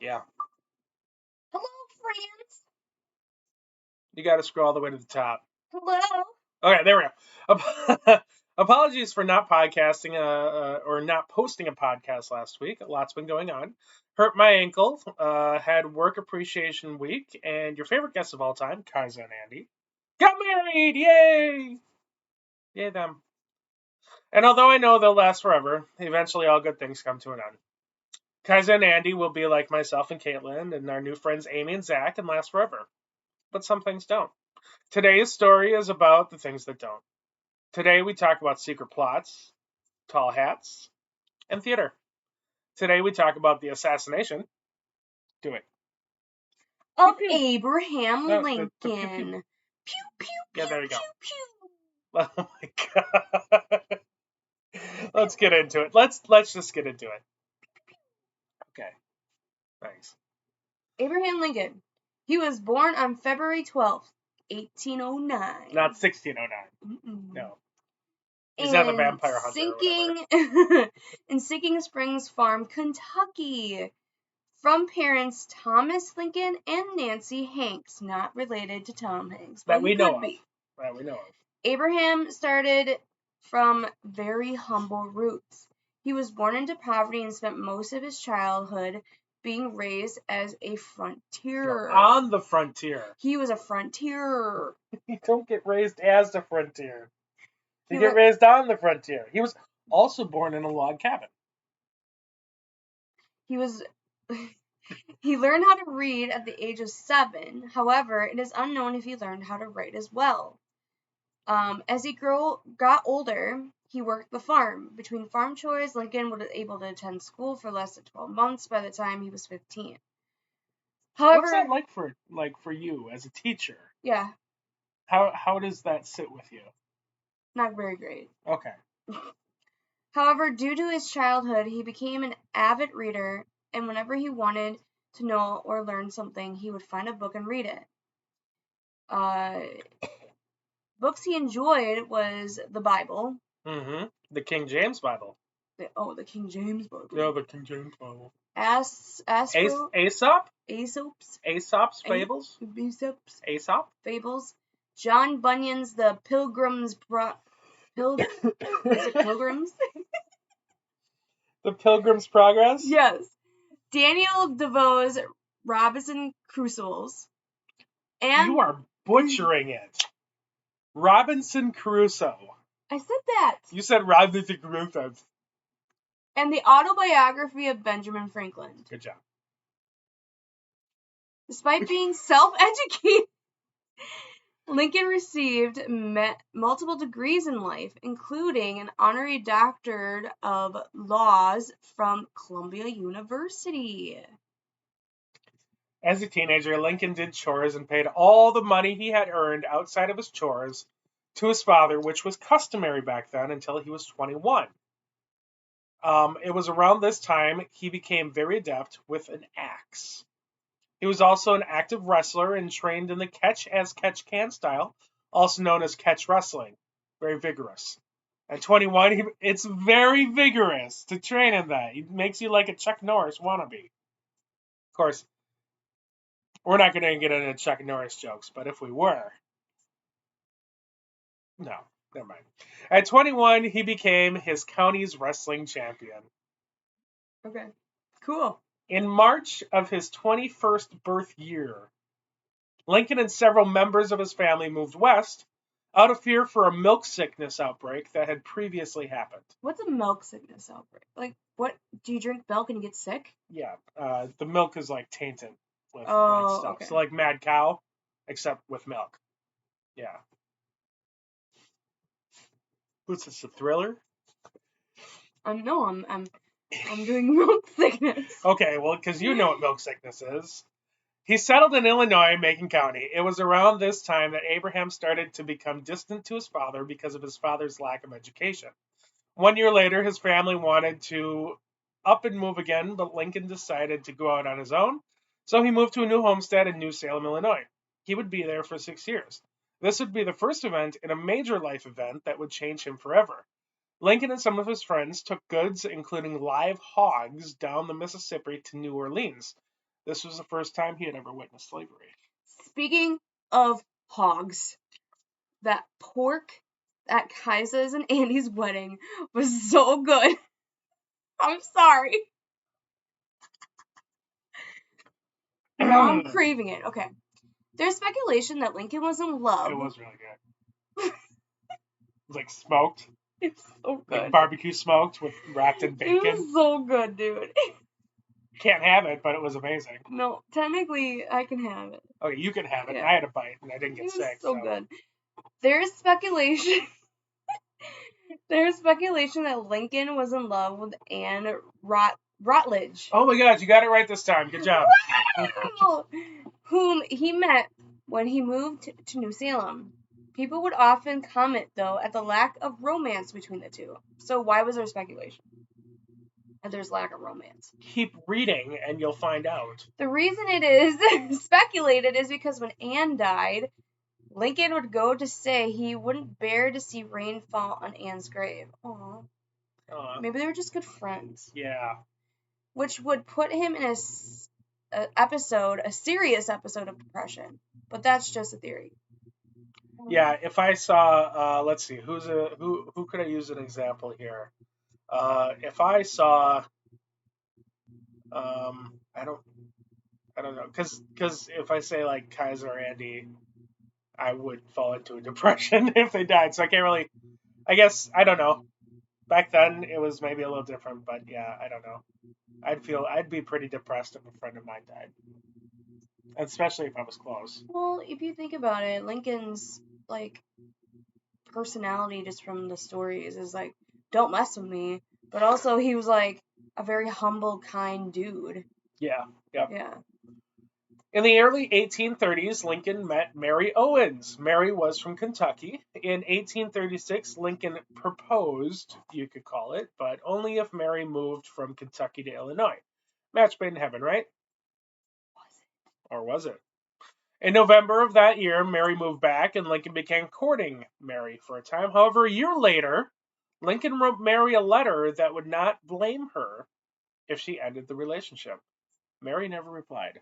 Yeah. Hello, friends. You got to scroll all the way to the top. Hello. Okay, there we go. Apologies for not podcasting or not posting a podcast last week. A lot's been going on. Hurt my ankle. Had work appreciation week, and your favorite guest of all time, Kaiza and Andy, got married. Yay! Yay them. And although I know they'll last forever, eventually all good things come to an end. Kaiza and Andy will be like myself and Caitlin and our new friends Amy and Zach and last forever. But some things don't. Today's story is about the things that don't. Today we talk about secret plots, tall hats, and theater. Today we talk about the assassination. Do it. Of Pew, pew. Abraham No, Lincoln. the pew, pew. Pew, pew, Yeah, pew, there you go. pew, pew. Oh my god. Let's get into it. Let's just get into it. Okay. Thanks. Abraham Lincoln. He was born on February 12th, 1809. Not 1609. Mm-mm. No. He's not the vampire hunter or whatever. In Sinking Springs Farm, Kentucky. From parents Thomas Lincoln and Nancy Hanks, not related to Tom Hanks, but That we he know could be. That we know of. Abraham started from very humble roots. He was born into poverty and spent most of his childhood being raised as a frontierer. On the frontier. He was a frontierer. You don't get raised as the frontier. You He get le- raised on the frontier. He was also born in a log cabin. He was. He learned how to read at the age of 7. However, it is unknown if he learned how to write as well. As he got older, he worked the farm. Between farm chores, Lincoln was able to attend school for less than 12 months by the time he was 15. However, what's that like for you as a teacher? Yeah. How does that sit with you? Not very great. Okay. However, due to his childhood, he became an avid reader, and whenever he wanted to know or learn something, he would find a book and read it. Books he enjoyed was the Bible. Mm-hmm. The King James Bible. The King James Bible. Yeah, the King James Bible. Aesop's Fables. Aesop. Fables. John Bunyan's The Pilgrim's is it Pilgrims? The Pilgrim's Progress. Yes. Daniel Devoe's Robinson Crusoe's. And you are butchering it. Robinson Crusoe. I said that. You said Robinson Crusoe. And the autobiography of Benjamin Franklin. Good job. Despite being self-educated, Lincoln received multiple degrees in life, including an honorary doctorate of laws from Columbia University. As a teenager, Lincoln did chores and paid all the money he had earned outside of his chores to his father, which was customary back then until he was 21. It was around this time he became very adept with an axe. He was also an active wrestler and trained in the catch-as-catch-can style, also known as catch wrestling. Very vigorous. At 21, it's very vigorous to train in that. It makes you like a Chuck Norris wannabe. Of course, we're not going to get into Chuck Norris jokes, but if we were... No, never mind. At 21, he became his county's wrestling champion. Okay, cool. In March of his 21st birth year, Lincoln and several members of his family moved west out of fear for a milk sickness outbreak that had previously happened. What's a milk sickness outbreak? Like, what? Do you drink milk and you get sick? Yeah, the milk is like tainted with stuff. Okay. So like mad cow, except with milk. Yeah. What's this, a thriller? No, I'm doing milk sickness. Okay, well, because you know what milk sickness is. He settled in Illinois, Macon County. It was around this time that Abraham started to become distant to his father because of his father's lack of education. 1 year later, his family wanted to up and move again, but Lincoln decided to go out on his own, so he moved to a new homestead in New Salem, Illinois. He would be there for 6 years. This would be the first event in a major life event that would change him forever. Lincoln and some of his friends took goods, including live hogs, down the Mississippi to New Orleans. This was the first time he had ever witnessed slavery. Speaking of hogs, that pork at Kaisa's and Andy's wedding was so good. I'm sorry. Now I'm craving it. Okay. There's speculation that Lincoln was in love. It was really good. It was like smoked. It's so good. Like barbecue smoked with wrapped in bacon. It was so good, dude. Can't have it, but it was amazing. No, technically I can have it. Okay, you can have it. Yeah. I had a bite and I didn't get It was sick. so good. There's speculation. There's speculation that Lincoln was in love with Anne Rutledge. Oh my God, you got it right this time. Good job. Wow! Whom he met when he moved to New Salem. People would often comment, though, at the lack of romance between the two. So why was there speculation that there's lack of romance? Keep reading and you'll find out. The reason it is speculated is because when Anne died, Lincoln would go to say he wouldn't bear to see rain fall on Anne's grave. Aww. Maybe they were just good friends. Yeah. Which would put him in a serious episode of depression. But that's just a theory. Yeah, if I saw, let's see, who could I use an example here? If I saw, I don't know, because if I say like Kaiser or Andy, I would fall into a depression if they died. So I can't really, I guess, I don't know. Back then it was maybe a little different, but yeah, I don't know. I'd be pretty depressed if a friend of mine died. Especially if I was close. Well, if you think about it, Lincoln's like personality just from the stories is like, don't mess with me. But also he was like a very humble, kind dude. Yeah. Yep. Yeah. In the early 1830s, Lincoln met Mary Owens. Mary was from Kentucky. In 1836, Lincoln proposed, you could call it, but only if Mary moved from Kentucky to Illinois. Match made in heaven, right? Was it? Or was it? In November of that year, Mary moved back and Lincoln began courting Mary for a time. However, a year later, Lincoln wrote Mary a letter that would not blame her if she ended the relationship. Mary never replied.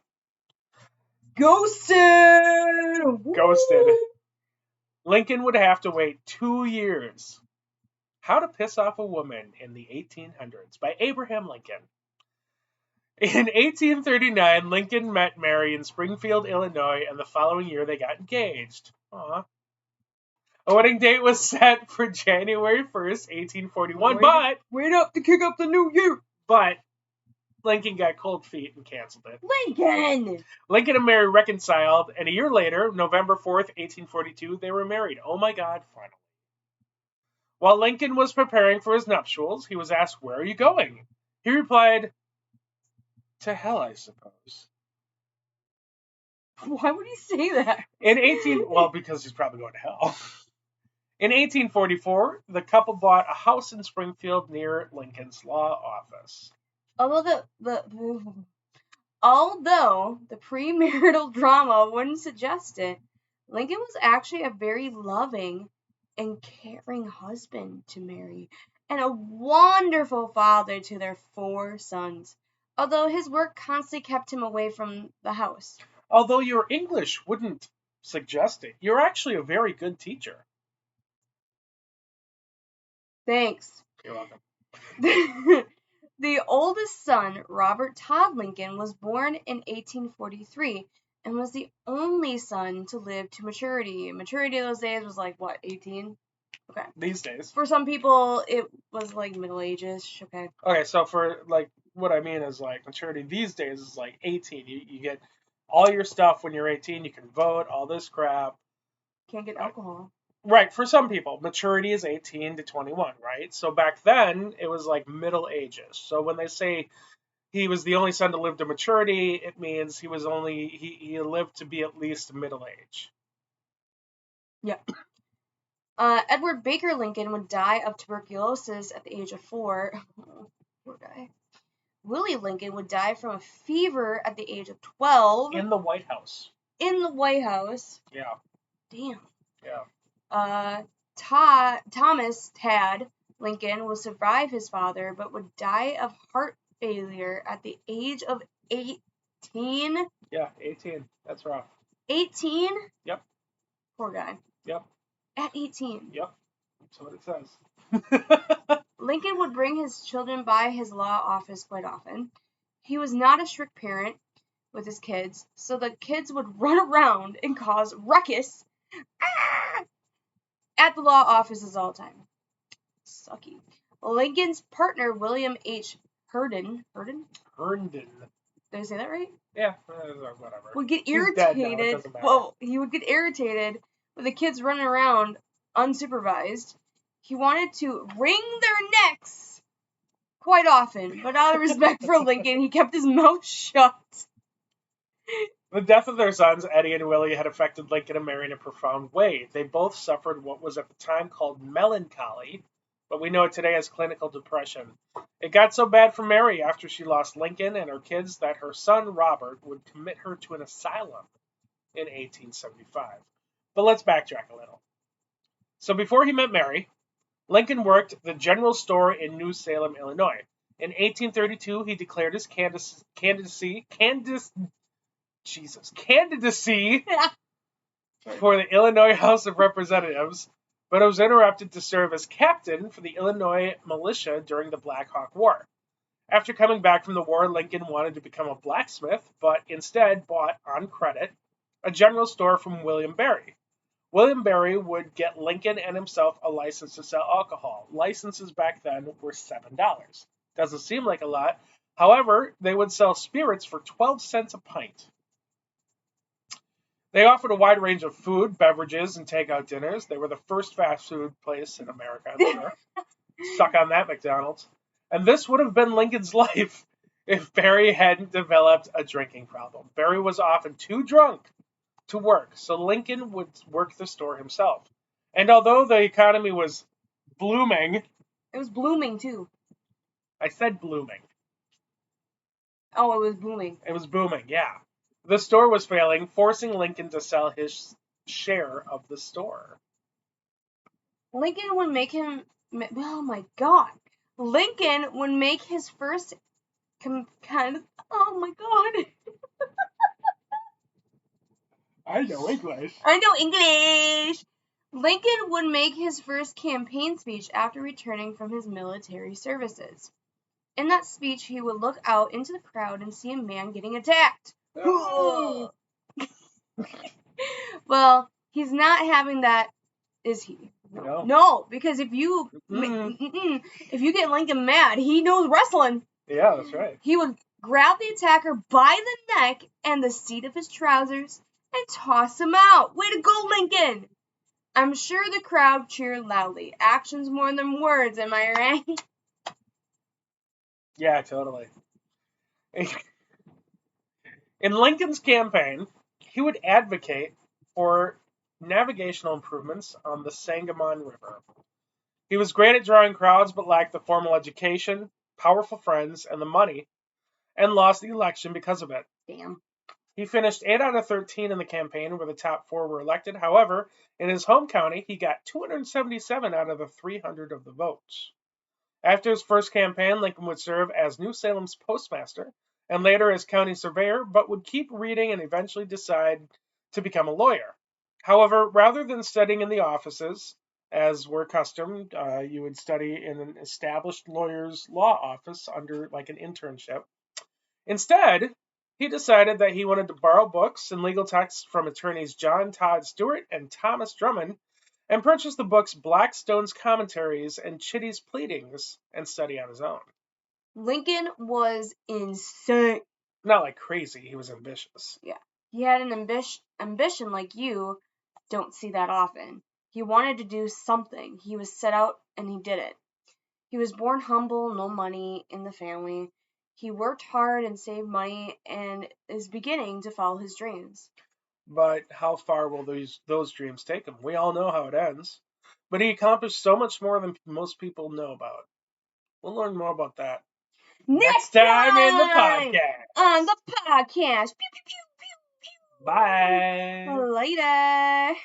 Ghosted! Ghosted. Lincoln would have to wait 2 years. How to Piss Off a Woman in the 1800s by Abraham Lincoln. In 1839, Lincoln met Mary in Springfield, Illinois, and the following year they got engaged. Aww. A wedding date was set for January 1st, 1841, but... Wait up to kick up the new year! But Lincoln got cold feet and canceled it. Lincoln and Mary reconciled, and a year later, November 4th, 1842, they were married. Oh my God, finally. While Lincoln was preparing for his nuptials, he was asked, "Where are you going?" He replied, "To hell, I suppose." Why would he say that? Well, because he's probably going to hell. In 1844, the couple bought a house in Springfield near Lincoln's law office. Although the premarital drama wouldn't suggest it, Lincoln was actually a very loving and caring husband to Mary, and a wonderful father to their 4 sons, although his work constantly kept him away from the house. Although your English wouldn't suggest it, you're actually a very good teacher. Thanks. You're welcome. The oldest son, Robert Todd Lincoln, was born in 1843 and was the only son to live to maturity. Maturity those days was like, what, 18? Okay. These days. For some people, it was like middle ages. Okay. Okay, so for like, what I mean is like maturity these days is like 18. You get all your stuff when you're 18. You can vote, all this crap. Can't get alcohol. Right, for some people, maturity is 18 to 21, right? So back then, it was like middle ages. So when they say he was the only son to live to maturity, it means he lived to be at least middle age. Yeah. Edward Baker Lincoln would die of tuberculosis at the age of 4. Oh, poor guy. Willie Lincoln would die from a fever at the age of 12. In the White House. In the White House. Yeah. Damn. Yeah. Thomas Tad Lincoln would survive his father, but would die of heart failure at the age of 8 18? Yeah, 18. That's rough. 18? Yep. Poor guy. Yep. At 18. Yep. That's what it says. Lincoln would bring his children by his law office quite often. He was not a strict parent with his kids, so the kids would run around and cause ruckus at the law offices all the time. Sucky. Lincoln's partner, William H. Herndon, Herndon. did I say that right? Yeah, whatever. Would get He's dead now, it irritated. doesn't matter. Well, he would get irritated with the kids running around unsupervised. He wanted to wring their necks quite often, but out of respect for Lincoln, he kept his mouth shut. The death of their sons, Eddie and Willie, had affected Lincoln and Mary in a profound way. They both suffered what was at the time called melancholy, but we know it today as clinical depression. It got so bad for Mary after she lost Lincoln and her kids that her son Robert would commit her to an asylum in 1875. But let's backtrack a little. So before he met Mary, Lincoln worked the general store in New Salem, Illinois. In 1832, he declared his candidacy for the Illinois House of Representatives, but was interrupted to serve as captain for the Illinois militia during the Black Hawk War. After coming back from the war, Lincoln wanted to become a blacksmith, but instead bought, on credit, a general store from William Berry. William Berry would get Lincoln and himself a license to sell alcohol. Licenses back then were $7. Doesn't seem like a lot. However, they would sell spirits for 12 cents a pint. They offered a wide range of food, beverages, and takeout dinners. They were the first fast food place in America, I'm sure. Suck on that, McDonald's. And this would have been Lincoln's life if Berry hadn't developed a drinking problem. Berry was often too drunk to work, so Lincoln would work the store himself. And although the economy was blooming... It was blooming, too. I said blooming. Oh, it was booming. It was booming, yeah. The store was failing, forcing Lincoln to sell his share of the store. Lincoln would make him... Oh, my God. Lincoln would make his first kind of... Oh, my God. I know English. I know English. Lincoln would make his first campaign speech after returning from his military services. In that speech, he would look out into the crowd and see a man getting attacked. Well, he's not having that, is he? No. No, because if you get Lincoln mad, he knows wrestling. Yeah, that's right. He would grab the attacker by the neck and the seat of his trousers and toss him out. Way to go, Lincoln! I'm sure the crowd cheered loudly. Actions more than words, am I right? Yeah, totally. In Lincoln's campaign, he would advocate for navigational improvements on the Sangamon River. He was great at drawing crowds but lacked the formal education, powerful friends, and the money, and lost the election because of it. Damn. He finished 8 out of 13 in the campaign, where the top 4 were elected. However, in his home county, he got 277 out of the 300 of the votes. After his first campaign, Lincoln would serve as New Salem's postmaster and later as county surveyor, but would keep reading and eventually decide to become a lawyer. However, rather than studying in the offices, as were custom, you would study in an established lawyer's law office under like an internship. Instead, he decided that he wanted to borrow books and legal texts from attorneys John Todd Stewart and Thomas Drummond and purchase the books Blackstone's Commentaries and Chitty's Pleadings and study on his own. Lincoln was insane. Not like crazy, he was ambitious. Yeah. He had an ambition like you don't see that often. He wanted to do something. He was set out and he did it. He was born humble, no money in the family. He worked hard and saved money and is beginning to follow his dreams. But how far will those dreams take him? We all know how it ends. But he accomplished so much more than most people know about. We'll learn more about that next time in the podcast. On the podcast. Pew, pew, pew, pew, pew. Bye. Later.